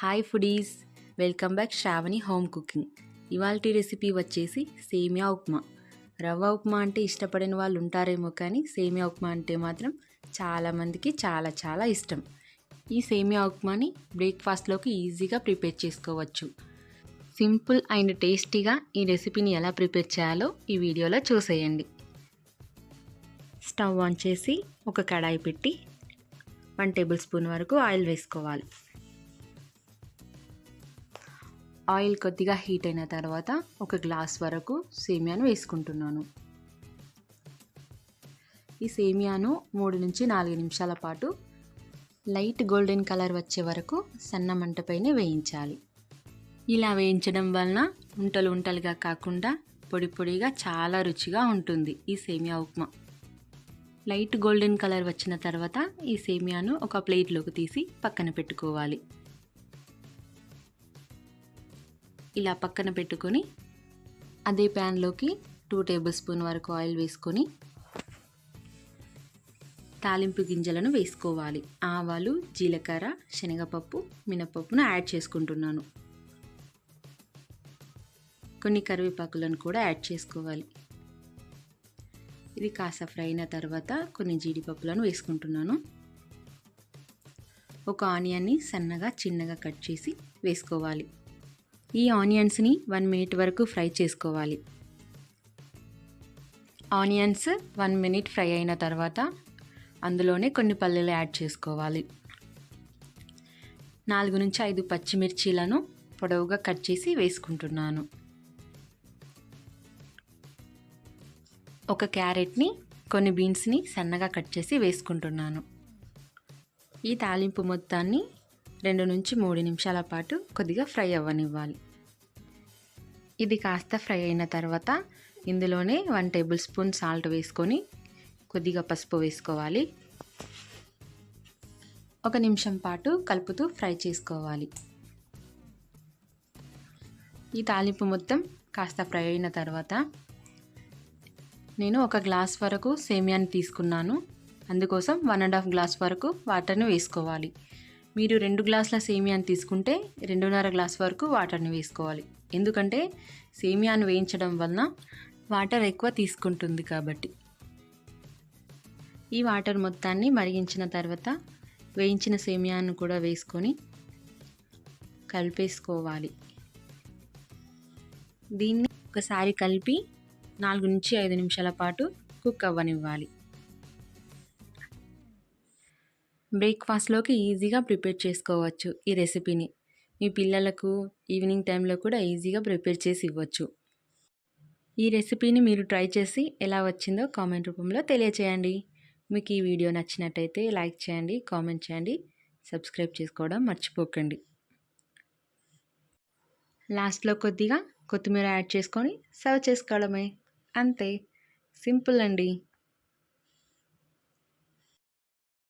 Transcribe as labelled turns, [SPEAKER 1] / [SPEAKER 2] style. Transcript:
[SPEAKER 1] Hi foodies, welcome back Sravani home cooking. ఇవాల్టి recipe వచ్చేసి సేమియా ఉప్మా. రవ్వ ఉప్మా అంటే ఇష్టపడని వాళ్ళు ఉంటారేమో, కానీ సేమియా ఉప్మా అంటే మాత్రం చాలామందికి చాలా చాలా ఇష్టం. ఈ సేమియా ఉప్మాని బ్రేక్ఫాస్ట్లోకి ఈజీగా ప్రిపేర్ చేసుకోవచ్చు. సింపుల్ అండ్ టేస్టీగా ఈ రెసిపీని ఎలా ప్రిపేర్ చేయాలో ఈ వీడియోలో చూసేయండి. స్టవ్ ఆన్ చేసి ఒక కడాయి పెట్టి 1 టేబుల్ స్పూన్ వరకు ఆయిల్ వేసుకోవాలి. ఆయిల్ కొద్దిగా హీట్ అయిన తర్వాత 1 గ్లాస్ వరకు సేమియాను వేసుకుంటున్నాను. ఈ సేమియాను 3 నుంచి 4 నిమిషాల పాటు లైట్ గోల్డెన్ కలర్ వచ్చే వరకు సన్న మంటపైనే వేయించాలి. ఇలా వేయించడం వలన ఉంటలు ఉంటలుగా కాకుండా పొడి పొడిగా చాలా రుచిగా ఉంటుంది ఈ సేమియా ఉప్మా. లైట్ గోల్డెన్ కలర్ వచ్చిన తర్వాత ఈ సేమియాను ఒక ప్లేట్లోకి తీసి పక్కన పెట్టుకోవాలి. ఇలా పక్కన పెట్టుకొని అదే ప్యాన్లోకి 2 టేబుల్ స్పూన్ వరకు ఆయిల్ వేసుకొని తాలింపు గింజలను వేసుకోవాలి. ఆవాలు, జీలకర్ర, శనగపప్పు, మినపప్పును యాడ్ చేసుకుంటున్నాను. కొన్ని కరివేపాకులను కూడా యాడ్ చేసుకోవాలి. ఇది కాస్త ఫ్రై అయిన తర్వాత కొన్ని జీడిపప్పులను వేసుకుంటున్నాను. ఒక ఆనియన్ని సన్నగా చిన్నగా కట్ చేసి వేసుకోవాలి. ఈ ఆనియన్స్ని 1 మినిట్ వరకు ఫ్రై చేసుకోవాలి. ఆనియన్స్ 1 మినిట్ ఫ్రై అయిన తర్వాత అందులోనే కొన్ని పల్లీలు యాడ్ చేసుకోవాలి. 4 నుంచి 5 పచ్చిమిర్చీలను పొడవుగా కట్ చేసి వేసుకుంటున్నాను. ఒక క్యారెట్ని, కొన్ని బీన్స్ని సన్నగా కట్ చేసి వేసుకుంటున్నాను. ఈ తాలింపు మొత్తాన్ని 2 నుంచి 3 నిమిషాల పాటు కొద్దిగా ఫ్రై అవ్వనివ్వాలి. ఇది కాస్త ఫ్రై అయిన తర్వాత ఇందులోనే 1 టేబుల్ స్పూన్ సాల్ట్ వేసుకొని కొద్దిగా పసుపు వేసుకోవాలి. 1 నిమిషం పాటు కలుపుతూ ఫ్రై చేసుకోవాలి. ఈ తాలింపు మొత్తం కాస్త ఫ్రై అయిన తర్వాత నేను 1 గ్లాస్ వరకు సేమియాని తీసుకున్నాను. అందుకోసం 1.5 గ్లాస్ వరకు వాటర్ని వేసుకోవాలి. మీరు 2 గ్లాసుల సేమియాని తీసుకుంటే 2.5 గ్లాస్ వరకు వాటర్ని వేసుకోవాలి. ఎందుకంటే సేమియాను వేయించడం వలన వాటర్ ఎక్కువ తీసుకుంటుంది కాబట్టి. ఈ వాటర్ మొత్తాన్ని మరిగించిన తర్వాత వేయించిన సేమియాను కూడా వేసుకొని కలిపేసుకోవాలి. దీన్ని ఒకసారి కలిపి 4 నుంచి 5 నిమిషాల పాటు కుక్ అవ్వనివ్వాలి. బ్రేక్ఫాస్ట్లోకి ఈజీగా ప్రిపేర్ చేసుకోవచ్చు ఈ రెసిపీని. మీ పిల్లలకు ఈవినింగ్ టైంలో కూడా ఈజీగా ప్రిపేర్ చేసి ఇవ్వచ్చు. ఈ రెసిపీని మీరు ట్రై చేసి ఎలా వచ్చిందో కామెంట్ రూపంలో తెలియచేయండి. మీకు ఈ వీడియో నచ్చినట్టయితే లైక్ చేయండి, కామెంట్ చేయండి, సబ్స్క్రైబ్ చేసుకోవడం మర్చిపోకండి. లాస్ట్లో కొద్దిగా కొత్తిమీర యాడ్ చేసుకొని సర్వ్ చేసుకోవడమే. అంతే, సింపుల్ అండి.